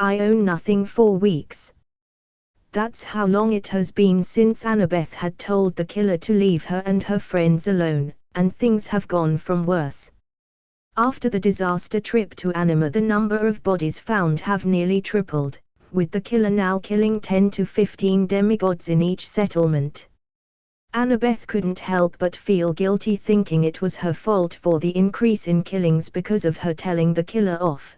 I own nothing for weeks. That's how long it has been since Annabeth had told the killer to leave her and her friends alone, and things have gone from worse. After the disaster trip to Anima, the number of bodies found have nearly tripled, with the killer now killing 10 to 15 demigods in each settlement. Annabeth couldn't help but feel guilty, thinking it was her fault for the increase in killings because of her telling the killer off.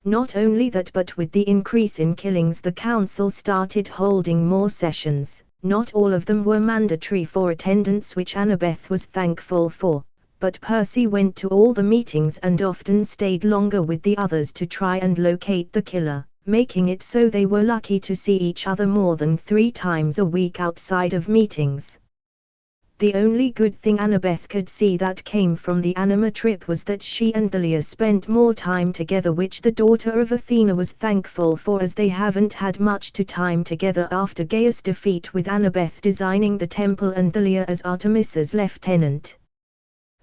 Not only that, but with the increase in killings, the council started holding more sessions. Not all of them were mandatory for attendance, which Annabeth was thankful for, but Percy went to all the meetings and often stayed longer with the others to try and locate the killer, making it so they were lucky to see each other more than 3 times a week outside of meetings. The only good thing Annabeth could see that came from the Anima trip was that she and Thalia spent more time together, which the daughter of Athena was thankful for, as they haven't had much time together after Gaia's defeat, with Annabeth designing the temple and Thalia as Artemis's lieutenant.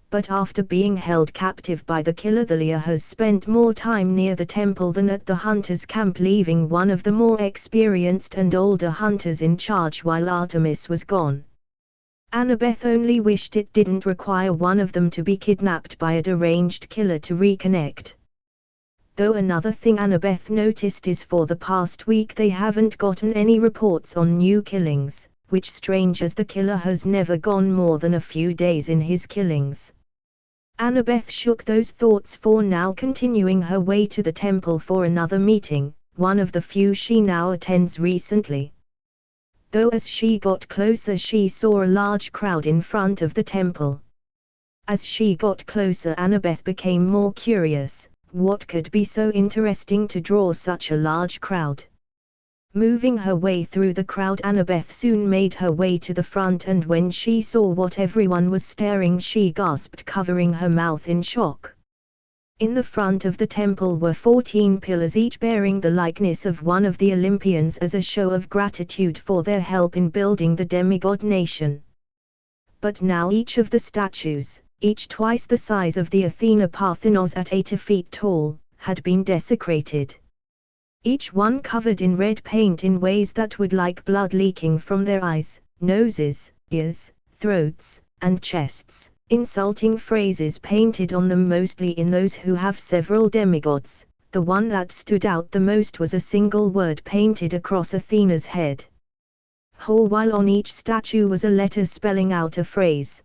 But after being held captive by the killer, Thalia has spent more time near the temple than at the hunters' camp, leaving one of the more experienced and older hunters in charge while Artemis was gone. Annabeth only wished it didn't require one of them to be kidnapped by a deranged killer to reconnect. Though another thing Annabeth noticed is for the past week they haven't gotten any reports on new killings, which strange as the killer has never gone more than a few days in his killings. Annabeth shook those thoughts for now, continuing her way to the temple for another meeting, one of the few she now attends recently. Though as she got closer she saw a large crowd in front of the temple. As she got closer, Annabeth became more curious. What could be so interesting to draw such a large crowd? Moving her way through the crowd, Annabeth soon made her way to the front, and when she saw what everyone was staring, she gasped, covering her mouth in shock. In the front of the temple were 14 pillars, each bearing the likeness of one of the Olympians as a show of gratitude for their help in building the demigod nation. But now each of the statues, each twice the size of the Athena Parthenos at 80 feet tall, had been desecrated. Each one covered in red paint in ways that would like blood leaking from their eyes, noses, ears, throats, and chests. Insulting phrases painted on them, mostly in those who have several demigods. The one that stood out the most was a single word painted across Athena's head. While on each statue was a letter spelling out a phrase.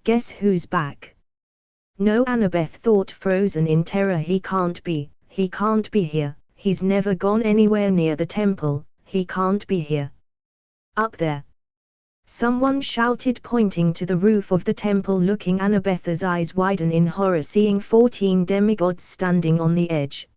Guess who's back? No, Annabeth thought, frozen in terror. He can't be here. He's never gone anywhere near the temple. He can't be here. Up there. Someone shouted, pointing to the roof of the temple. Looking, Annabeth's eyes widen in horror, seeing 14 demigods standing on the edge.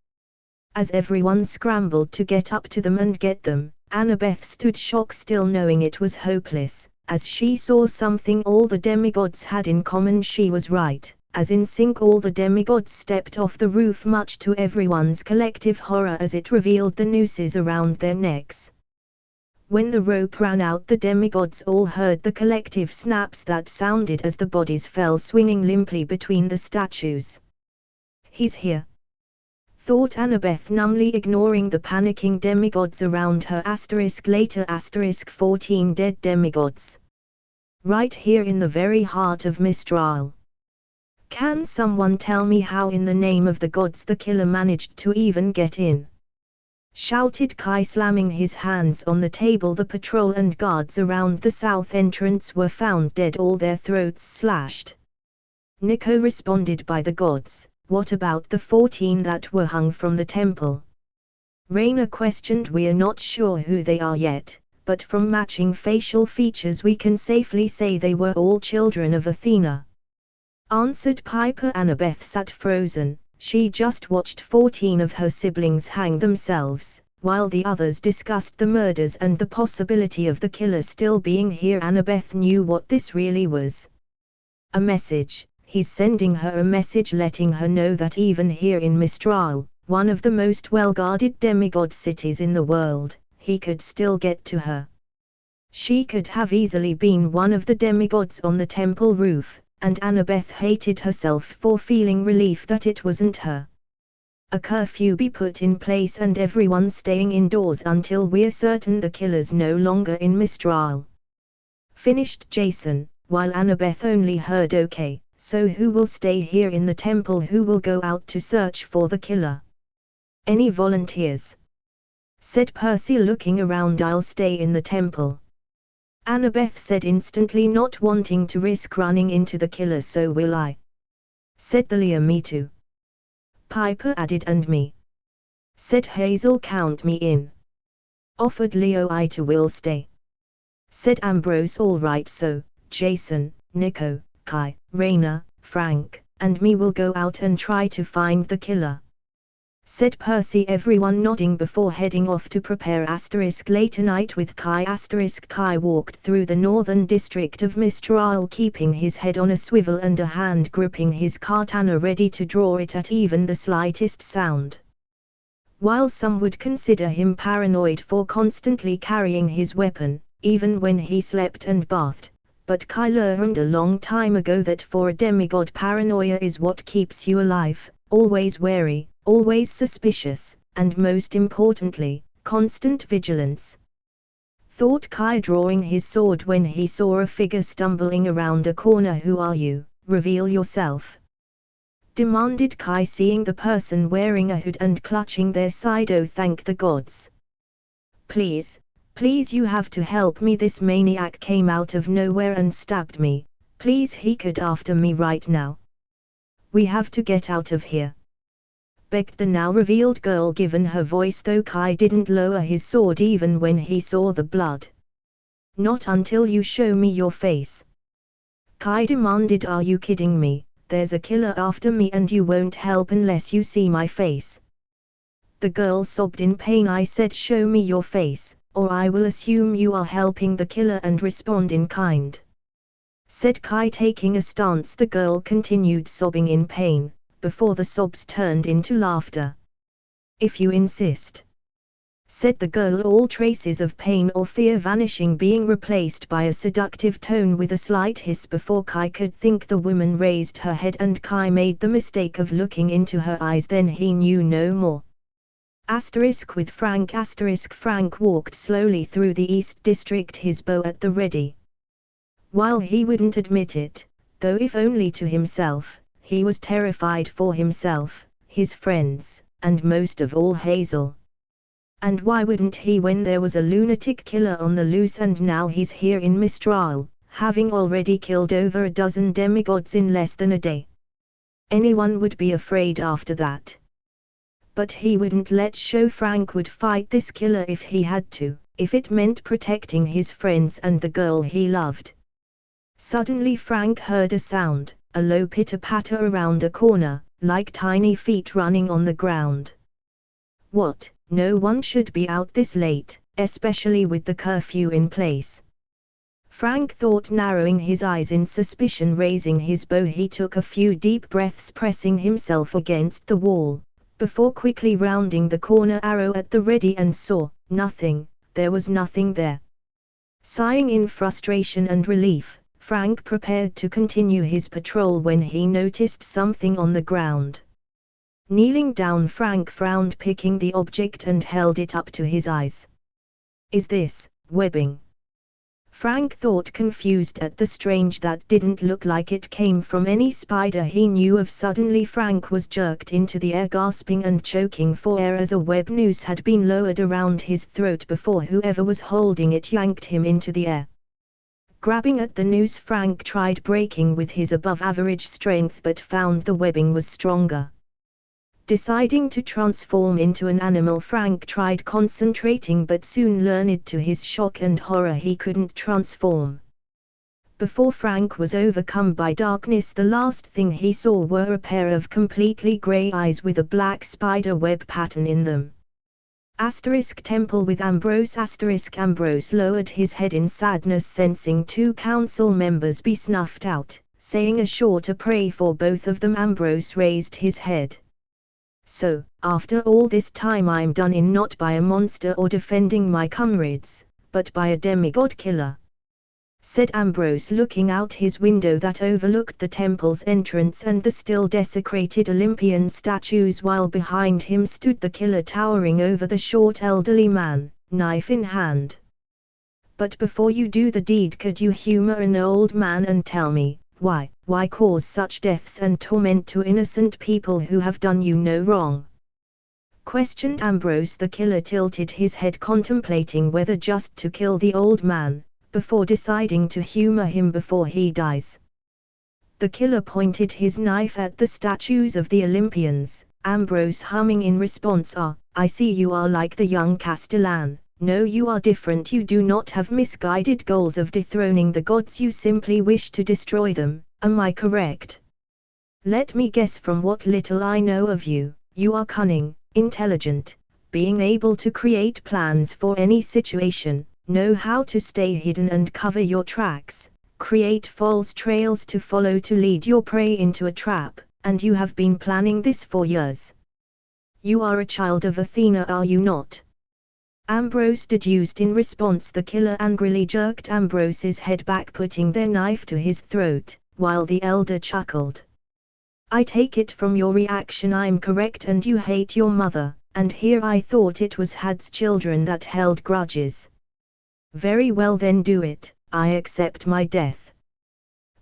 As everyone scrambled to get up to them and get them, Annabeth stood shocked, still knowing it was hopeless. As she saw something all the demigods had in common, she was right. As in sync, all the demigods stepped off the roof, much to everyone's collective horror, as it revealed the nooses around their necks. When the rope ran out, the demigods all heard the collective snaps that sounded as the bodies fell swinging limply between the statues. He's here, thought Annabeth, numbly ignoring the panicking demigods around her. Later 14 dead demigods. Right here in the very heart of Mistral. Can someone tell me how in the name of the gods the killer managed to even get in? Shouted Kai, slamming his hands on the table. The patrol and guards around the south entrance were found dead, all their throats slashed. Nico responded, by the gods, what about the 14 that were hung from the temple? Raina questioned, we're not sure who they are yet, but from matching facial features we can safely say they were all children of Athena. Answered Piper. Annabeth sat frozen. She just watched 14 of her siblings hang themselves, while the others discussed the murders and the possibility of the killer still being here. Annabeth knew what this really was. A message. He's sending her a message letting her know that even here in Mistral, one of the most well-guarded demigod cities in the world, he could still get to her. She could have easily been one of the demigods on the temple roof, and Annabeth hated herself for feeling relief that it wasn't her. a curfew be put in place and everyone staying indoors until we're certain the killer's no longer in Mistral. Finished Jason, while Annabeth only heard okay, so who will stay here in the temple, who will go out to search for the killer? Any volunteers? Said Percy looking around. I'll stay in the temple. Annabeth said instantly, not wanting to risk running into the killer. So will I. Said Thalia. Me too. Piper added. And me. Said Hazel. Count me in. Offered Leo. I too will stay. Said Ambrose. All right, so Jason, Nico, Kai, Raina, Frank, and me will go out and try to find the killer. Said Percy, everyone nodding before heading off to prepare. Later night with Kai. Kai walked through the northern district of Mistral, keeping his head on a swivel and a hand gripping his katana, ready to draw it at even the slightest sound. While some would consider him paranoid for constantly carrying his weapon, even when he slept and bathed, but Kai learned a long time ago that for a demigod, paranoia is what keeps you alive, always wary, always suspicious, and most importantly, constant vigilance. Thought Kai, drawing his sword when he saw a figure stumbling around a corner. Who are you? Reveal yourself. Demanded Kai, seeing the person wearing a hood and clutching their side. Oh, thank the gods. Please, please, you have to help me. This maniac came out of nowhere and stabbed me. Please, he could after me right now. We have to get out of here. Begged the now revealed girl, given her voice, though Kai didn't lower his sword even when he saw the blood. Not until you show me your face. Kai demanded. Are you kidding me? There's a killer after me and you won't help unless you see my face. The girl sobbed in pain. I said show me your face, or I will assume you are helping the killer and respond in kind. Said Kai, taking a stance. The girl continued sobbing in pain, before the sobs turned into laughter. If you insist. Said the girl, all traces of pain or fear vanishing, being replaced by a seductive tone with a slight hiss. Before Kai could think, the woman raised her head and Kai made the mistake of looking into her eyes. Then he knew no more. With Frank. Frank walked slowly through the East District, his bow at the ready. While he wouldn't admit it, though if only to himself, he was terrified for himself, his friends, and most of all Hazel. And why wouldn't he when there was a lunatic killer on the loose? And now he's here in Mistral, having already killed over a dozen demigods in less than a day. Anyone would be afraid after that. But he wouldn't let show. Frank would fight this killer if he had to, if it meant protecting his friends and the girl he loved. Suddenly Frank heard a sound, a low pitter-patter around a corner, like tiny feet running on the ground. What? No one should be out this late, especially with the curfew in place. Frank thought, narrowing his eyes in suspicion. Raising his bow, he took a few deep breaths, pressing himself against the wall, before quickly rounding the corner, arrow at the ready, and saw nothing. There was nothing there. Sighing in frustration and relief, Frank prepared to continue his patrol when he noticed something on the ground. Kneeling down, Frank frowned, picking the object and held it up to his eyes. Is this webbing? Frank thought, confused at the strange that didn't look like it came from any spider he knew of. Suddenly Frank was jerked into the air, gasping and choking for air as a web noose had been lowered around his throat before whoever was holding it yanked him into the air. Grabbing at the noose, Frank tried breaking with his above-average strength but found the webbing was stronger. Deciding to transform into an animal, Frank tried concentrating but soon learned to his shock and horror he couldn't transform. Before Frank was overcome by darkness, the last thing he saw were a pair of completely grey eyes with a black spider web pattern in them. Temple with Ambrose. Ambrose lowered his head in sadness, sensing two council members be snuffed out. Saying a short pray for both of them, Ambrose raised his head. So, after all this time I'm done in, not by a monster or defending my comrades, but by a demigod killer. said Ambrose, looking out his window that overlooked the temple's entrance and the still desecrated Olympian statues, while behind him stood the killer towering over the short elderly man, knife in hand. But before you do the deed, could you humor an old man and tell me, why cause such deaths and torment to innocent people who have done you no wrong? Questioned Ambrose. The killer tilted his head, contemplating whether just to kill the old man, before deciding to humor him before he dies. The killer pointed his knife at the statues of the Olympians, Ambrose humming in response, I see you are like the young Castellan. No, you are different. You do not have misguided goals of dethroning the gods, you simply wish to destroy them, am I correct? Let me guess, from what little I know of you, you are cunning, intelligent, being able to create plans for any situation, know how to stay hidden and cover your tracks, create false trails to follow to lead your prey into a trap, and you have been planning this for years. You are a child of Athena, are you not? Ambrose deduced in response. The killer angrily jerked Ambrose's head back, putting their knife to his throat, while the elder chuckled. I take it from your reaction I'm correct, and you hate your mother, and here I thought it was Had's children that held grudges. Very well, then do it, I accept my death.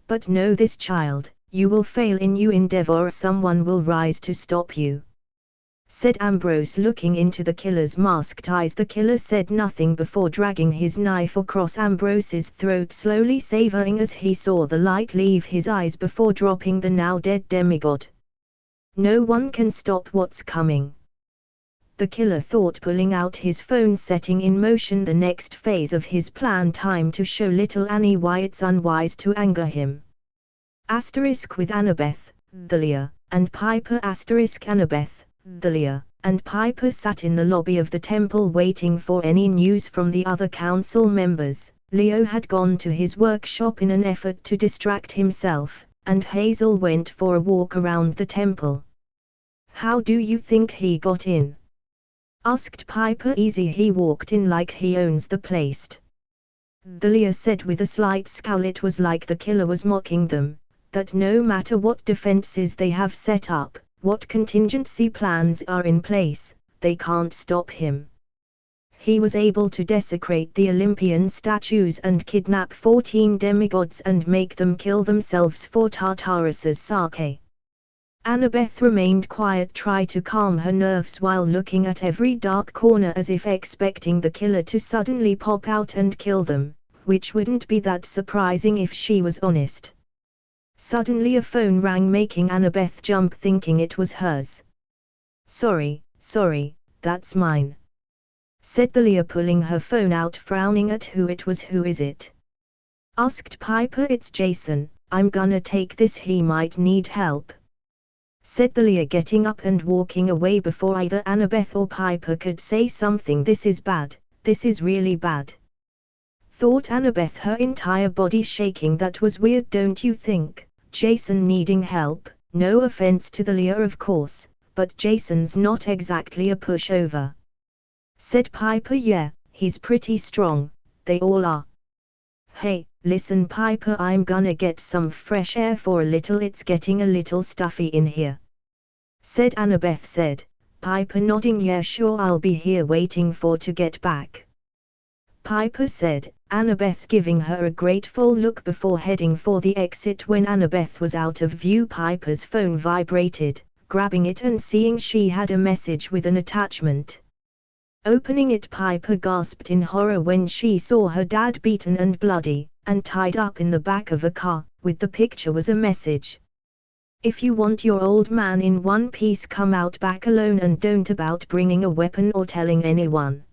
But know this, child, you will fail in your endeavor, or someone will rise to stop you, said Ambrose, looking into the killer's masked eyes. The killer said nothing before dragging his knife across Ambrose's throat, slowly savoring as he saw the light leave his eyes before dropping the now dead demigod. No one can stop what's coming, the killer thought, pulling out his phone, setting in motion the next phase of his plan. Time to show little Annie why it's unwise to anger him. With Annabeth, Thalia, and Piper. Annabeth, Thalia, and Piper sat in the lobby of the temple waiting for any news from the other council members. Leo had gone to his workshop in an effort to distract himself, and Hazel went for a walk around the temple. How do you think he got in? Asked Piper. Easy, he walked in like he owns the place. Thalia said with a slight scowl. It was like the killer was mocking them, that no matter what defenses they have set up, what contingency plans are in place, they can't stop him. He was able to desecrate the Olympian statues and kidnap 14 demigods and make them kill themselves for Tartarus's sake. Annabeth remained quiet, tried to calm her nerves while looking at every dark corner as if expecting the killer to suddenly pop out and kill them, which wouldn't be that surprising if she was honest. Suddenly a phone rang, making Annabeth jump, thinking it was hers. Sorry, that's mine, said Thalia, pulling her phone out, frowning at who it was. Who is it? Asked Piper. It's Jason, I'm gonna take this, he might need help, said Thalia, getting up and walking away before either Annabeth or Piper could say something. This is bad, this is really bad, thought Annabeth, her entire body shaking. That was weird, don't you think? Jason needing help, no offense to Thalia of course, but Jason's not exactly a pushover, said Piper. Yeah, he's pretty strong, they all are. Hey, listen Piper, I'm gonna get some fresh air for a little, it's getting a little stuffy in here, said Annabeth. Piper nodding. Yeah sure, I'll be here waiting for to get back, Piper said, Annabeth giving her a grateful look before heading for the exit. When Annabeth was out of view, Piper's phone vibrated, grabbing it and seeing she had a message with an attachment. Opening it, Piper gasped in horror when she saw her dad beaten and bloody, and tied up in the back of a car. With the picture was a message. If you want your old man in one piece, come out back alone and don't about bringing a weapon or telling anyone.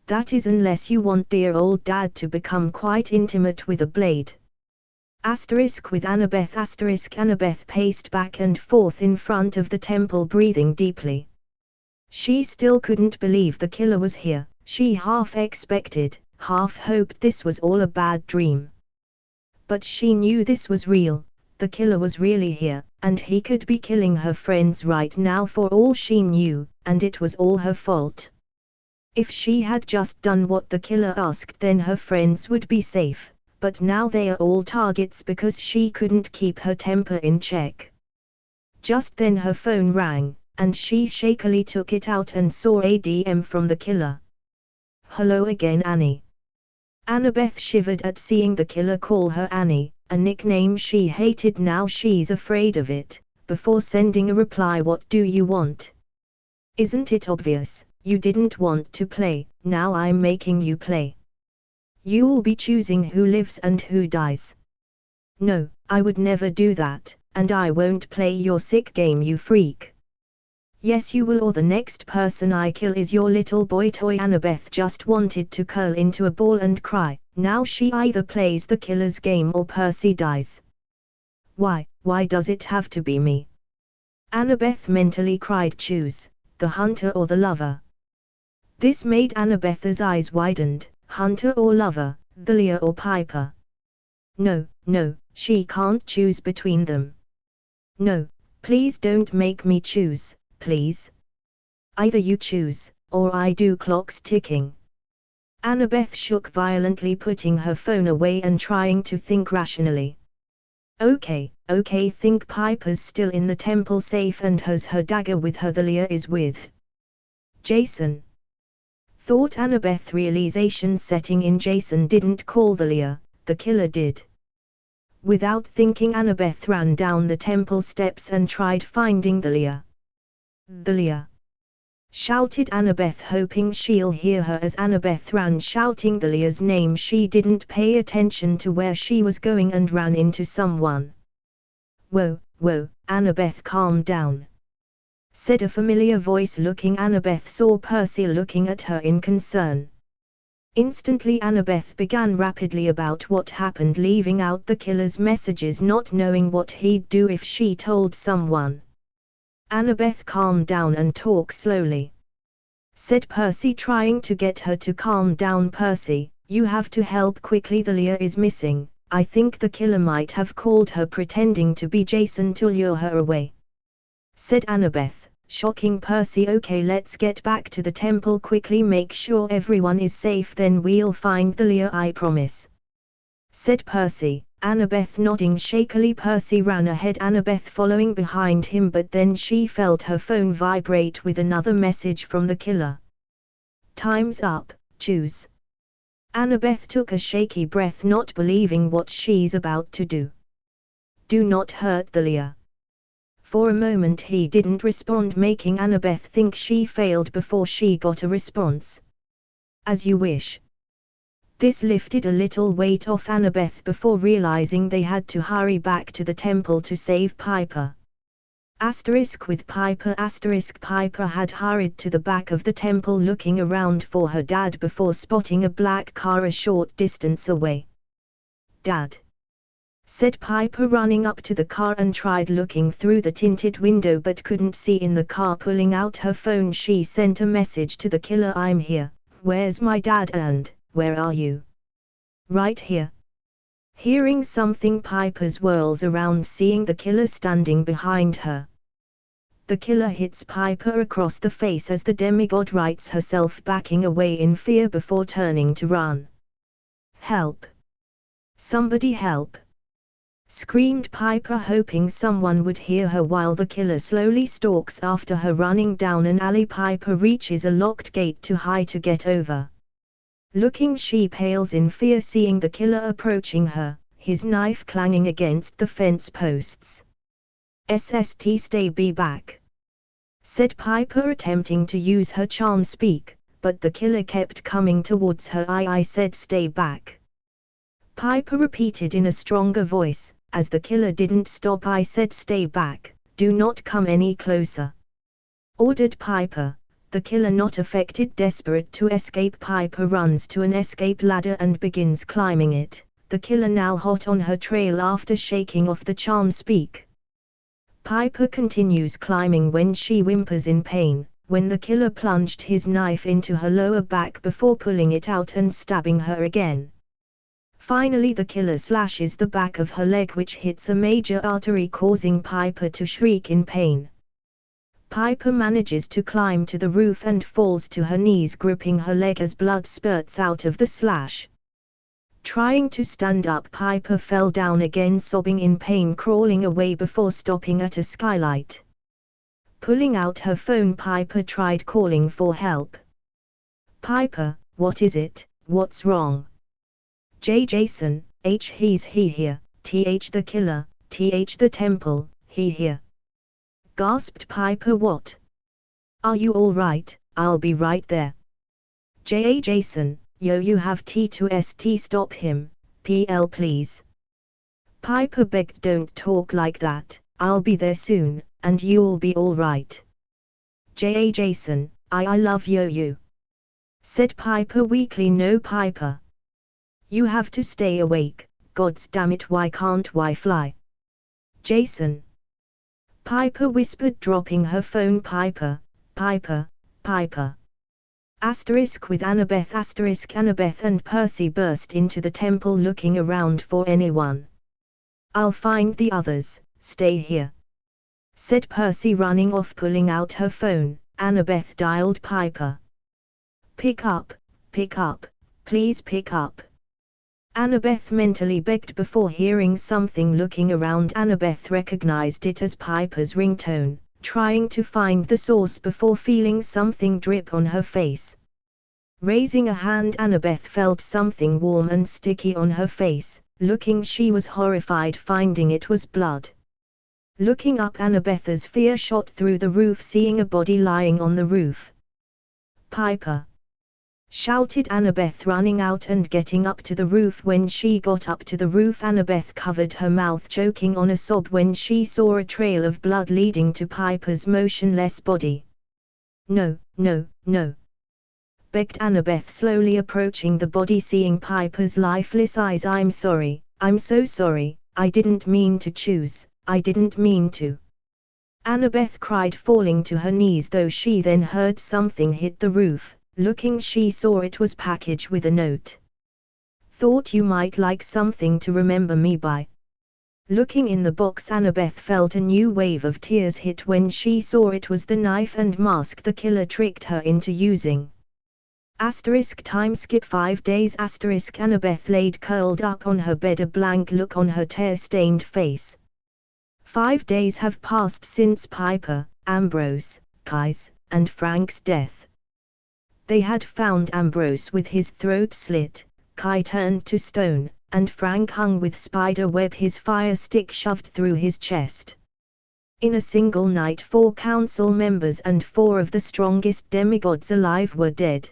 That is unless you want dear old dad to become quite intimate with a blade. With Annabeth. Annabeth paced back and forth in front of the temple, breathing deeply. She still couldn't believe the killer was here. She half expected, half hoped this was all a bad dream. But she knew this was real. The killer was really here, and he could be killing her friends right now for all she knew, and it was all her fault. If she had just done what the killer asked, then her friends would be safe, but now they are all targets because she couldn't keep her temper in check. Just then her phone rang, and she shakily took it out and saw a DM from the killer. "Hello again, Annie." Annabeth shivered at seeing the killer call her Annie, a nickname she hated. Now she's afraid of it. Before sending a reply, "What do you want? Isn't it obvious? You didn't want to play, now I'm making you play. You'll be choosing who lives and who dies." "No, I would never do that, and I won't play your sick game, you freak." "Yes you will, or the next person I kill is your little boy toy." Annabeth just wanted to curl into a ball and cry. Now she either plays the killer's game or Percy dies. Why does it have to be me?" Annabeth mentally cried. "Choose, the hunter or the lover." This made Annabeth's eyes widened. Hunter or lover, Thalia or Piper? No, she can't choose between them. "No, please don't make me choose, please. Either you choose, or I do." Clock's ticking. Annabeth shook violently, putting her phone away and trying to think rationally. Okay, think Piper's still in the temple safe and has her dagger with her. Thalia is with Jason, thought Annabeth, realization setting in. Jason didn't call Thalia, the killer did. Without thinking, Annabeth ran down the temple steps and tried finding Thalia. "Thalia!" shouted Annabeth, hoping she'll hear her. As Annabeth ran shouting Thalia's name, she didn't pay attention to where she was going and ran into someone. Whoa, Annabeth, calm down," said a familiar voice. Looking, Annabeth saw Percy looking at her in concern. Instantly Annabeth began rapidly about what happened, leaving out the killer's messages, not knowing what he'd do if she told someone. "Annabeth, calm down and talk slowly," said Percy, trying to get her to calm down. "Percy, you have to help quickly. Thalia is missing. I think the killer might have called her pretending to be Jason to lure her away," said Annabeth, shocking Percy. "Okay, let's get back to the temple quickly, make sure everyone is safe, then we'll find Thalia, I promise," said Percy. Annabeth nodding shakily. Percy ran ahead, Annabeth following behind him, but then she felt her phone vibrate with another message from the killer. "Time's up, choose." Annabeth took a shaky breath, not believing what she's about to do. "Do not hurt Thalia." For a moment he didn't respond, making Annabeth think she failed before she got a response. "As you wish." This lifted a little weight off Annabeth before realizing they had to hurry back to the temple to save Piper. With Piper. Piper had hurried to the back of the temple looking around for her dad before spotting a black car a short distance away. "Dad," said Piper, running up to the car and tried looking through the tinted window but couldn't see in the car. Pulling out her phone, she sent a message to the killer. "I'm here, where's my dad, and where are you?" "Right here." Hearing something, Piper whirls around, seeing the killer standing behind her. The killer hits Piper across the face as the demigod rights herself, backing away in fear before turning to run. "Help! Somebody help!" screamed Piper, hoping someone would hear her while the killer slowly stalks after her, running down an alley. Piper reaches a locked gate too high to get over. Looking, she pales in fear, seeing the killer approaching her, his knife clanging against the fence posts. "SST, stay back," said Piper, attempting to use her charm speak, but the killer kept coming towards her. I said stay back," Piper repeated in a stronger voice, as the killer didn't stop. "I said stay back, do not come any closer," ordered Piper. The killer not affected. Desperate to escape, Piper runs to an escape ladder and begins climbing it, the killer now hot on her trail after shaking off the charm speak. Piper continues climbing when she whimpers in pain, when the killer plunged his knife into her lower back before pulling it out and stabbing her again. Finally the killer slashes the back of her leg, which hits a major artery, causing Piper to shriek in pain. Piper manages to climb to the roof and falls to her knees, gripping her leg as blood spurts out of the slash. Trying to stand up, Piper fell down again, sobbing in pain, crawling away before stopping at a skylight. Pulling out her phone, Piper tried calling for help. Piper, what is it? What's wrong? Jason, he's he here, the killer, the temple, he here. Gasped Piper. What? Are you all right? I'll be right there. Jason, you have to stop him, PL please. Piper begged. Don't talk like that, I'll be there soon, and you'll be all right. Jason, I love you, said Piper weakly. No, Piper. You have to stay awake, gods damn it, why can't I fly? Jason. Piper whispered, dropping her phone. Piper. With Annabeth. Annabeth and Percy burst into the temple, looking around for anyone. I'll find the others, stay here, said Percy, running off. Pulling out her phone, Annabeth dialed Piper. Pick up, please pick up. Annabeth mentally begged before hearing something. Looking around, Annabeth recognized it as Piper's ringtone, trying to find the source before feeling something drip on her face. Raising a hand, Annabeth felt something warm and sticky on her face. Looking, she was horrified, finding it was blood. Looking up, Annabeth's fear shot through the roof, seeing a body lying on the roof. Piper! Shouted Annabeth, running out and getting up to the roof. When she got up to the roof, Annabeth covered her mouth, choking on a sob when she saw a trail of blood leading to Piper's motionless body. No, begged Annabeth, slowly approaching the body. Seeing Piper's lifeless eyes. I'm sorry, I'm so sorry, I didn't mean to choose, I didn't mean to. Annabeth cried, falling to her knees, though she then heard something hit the roof. Looking, she saw it was packaged with a note. Thought you might like something to remember me by. Looking in the box, Annabeth felt a new wave of tears hit when she saw it was the knife and mask the killer tricked her into using. Time skip 5 days. Annabeth laid curled up on her bed, a blank look on her tear-stained face. 5 days have passed since Piper, Ambrose, Kai's, and Frank's death. They had found Ambrose with his throat slit, Kai turned to stone, and Frank hung with spider web, his fire stick shoved through his chest. In a single night, 4 council members and 4 of the strongest demigods alive were dead.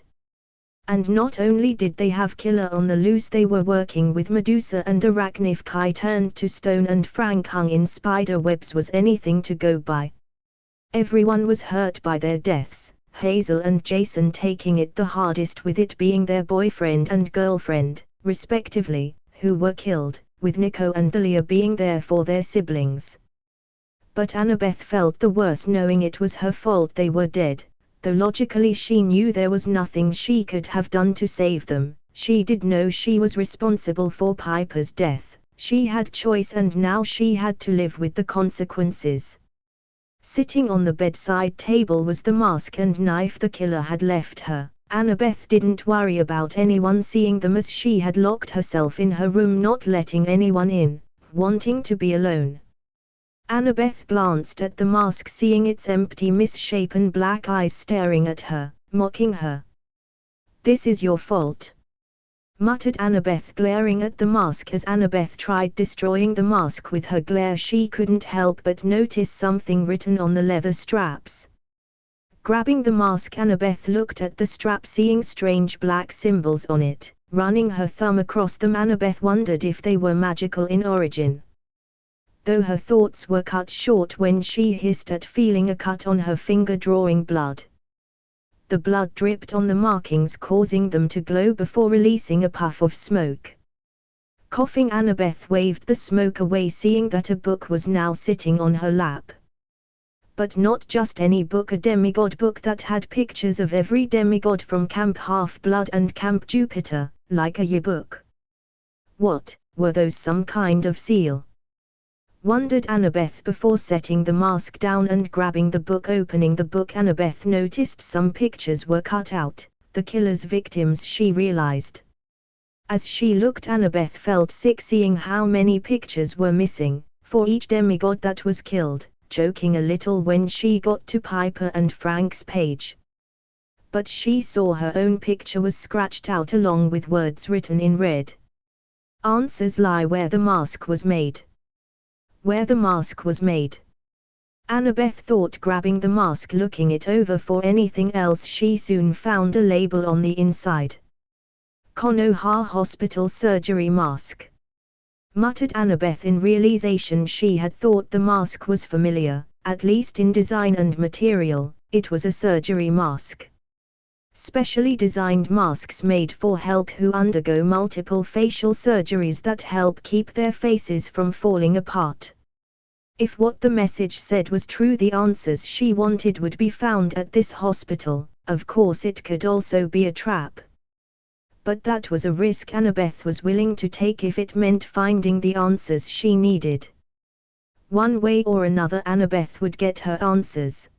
And not only did they have killer on the loose, they were working with Medusa and Arachne. If Kai turned to stone and Frank hung in spider webs was anything to go by. Everyone was hurt by their deaths, Hazel and Jason taking it the hardest, with it being their boyfriend and girlfriend, respectively, who were killed, with Nico and Thalia being there for their siblings. But Annabeth felt the worst, knowing it was her fault they were dead. Though logically she knew there was nothing she could have done to save them, she did know she was responsible for Piper's death. She had choice, and now she had to live with the consequences. Sitting on the bedside table was the mask and knife the killer had left her. Annabeth didn't worry about anyone seeing them, as she had locked herself in her room, not letting anyone in, wanting to be alone. Annabeth glanced at the mask, seeing its empty, misshapen black eyes staring at her, mocking her. "This is your fault," muttered Annabeth, glaring at the mask. As Annabeth tried destroying the mask with her glare, she couldn't help but notice something written on the leather straps. Grabbing the mask, Annabeth looked at the strap, seeing strange black symbols on it. Running her thumb across them, Annabeth wondered if they were magical in origin. Though her thoughts were cut short when she hissed at feeling a cut on her finger, drawing blood. The blood dripped on the markings, causing them to glow before releasing a puff of smoke. Coughing, Annabeth waved the smoke away, seeing that a book was now sitting on her lap. But not just any book, a demigod book that had pictures of every demigod from Camp Half-Blood and Camp Jupiter, like a yearbook. What, were those some kind of seal? Wondered Annabeth before setting the mask down and grabbing the book. Opening the book, Annabeth noticed some pictures were cut out, the killer's victims, she realized. As she looked, Annabeth felt sick seeing how many pictures were missing, for each demigod that was killed, joking a little when she got to Piper and Frank's page. But she saw her own picture was scratched out along with words written in red. Answers lie where the mask was made. Where the mask was made. Annabeth thought, grabbing the mask, looking it over for anything else. She soon found a label on the inside. Konoha Hospital Surgery Mask. Muttered Annabeth in realization. She had thought the mask was familiar, at least in design and material. It was a surgery mask. Specially designed masks made for help who undergo multiple facial surgeries that help keep their faces from falling apart. If what the message said was true, the answers she wanted would be found at this hospital. Of course, it could also be a trap. But that was a risk Annabeth was willing to take if it meant finding the answers she needed. One way or another, Annabeth would get her answers.